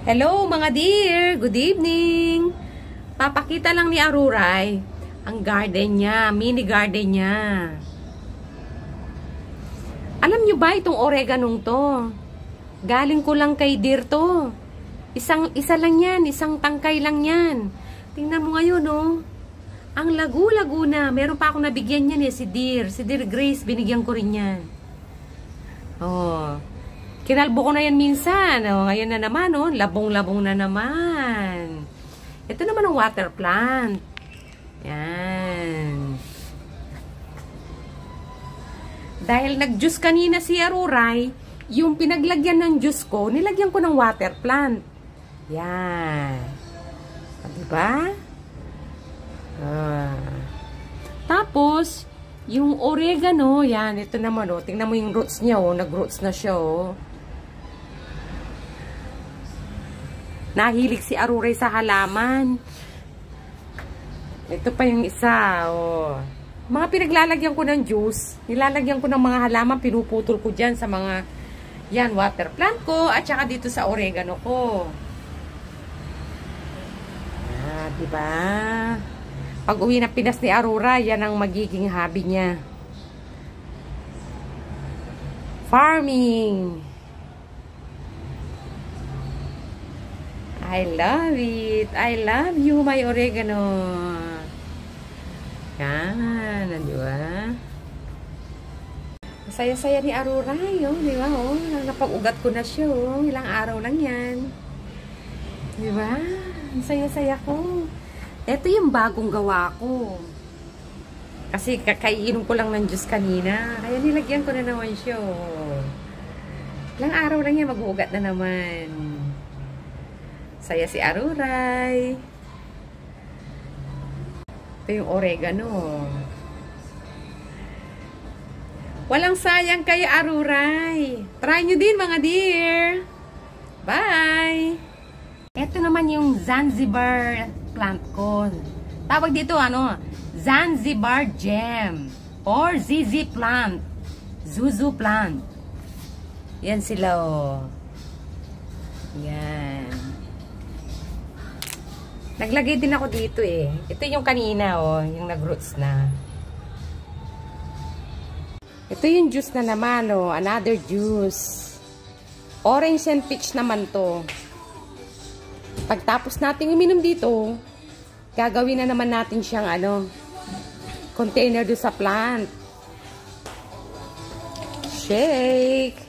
Hello mga dear! Good evening! Papakita lang ni Aruray ang garden niya, mini garden niya. Alam niyo ba itong oreganong to? Galing ko lang kay Dear to. Isa lang yan, isang tangkay lang yan. Tingnan mo ngayon, oh. Ang lagu-lagu na. Meron pa akong nabigyan niyan si Dear Grace, binigyan ko rin yan. Oh. Kinalbo ko na yan minsan. Oh, ngayon na naman, oh. Labong-labong na naman. Ito naman ang water plant. Yan. Dahil nag-juice kanina si Aruray, yung pinaglagyan ng juice ko, nilagyan ko ng water plant. Yan. O, diba? Tapos, yung oregano, yan, ito naman, oh. Tingnan mo yung roots niya, oh. Nag-roots na siya, oh. Nahilig si Aruray sa halaman. Ito pa yung isa, oh. Mga pinaglalagyan ko ng juice, nilalagyan ko ng mga halaman, pinuputol ko dyan sa mga, yan, water plant ko, at saka dito sa oregano ko. Diba? Pag uwi ng Pinas ni Aruray, yan ang magiging hobby niya. Farming. I love it. I love you, my oregano. Yan, diba? Masaya-saya ni Aruray, oh, diba, oh. Napag-ugat ko na siya, oh. Ilang araw lang yan. Diba? Masaya-saya ko. Ito yung bagong gawa ko. Kasi kakaiinom ko lang ng juice kanina. Kaya nilagyan ko na naman siya, oh. Ilang araw lang yan, mag-uugat na naman. Saya si Aruray. Ito yung oregano. Walang sayang kay Aruray. Try nyo din mga dear. Bye! Ito naman yung Zanzibar plant ko. Tawag dito ano? Zanzibar gem. Or ZZ plant. Zuzu plant. Yan sila, oh. Yan. Naglagay din ako dito, eh. Ito yung kanina, oh. Yung nag-roots na. Ito yung juice na naman, oh. Another juice. Orange and peach naman to. Pagtapos natin uminom dito, gagawin na naman natin siyang, ano, container do sa plant. Shake!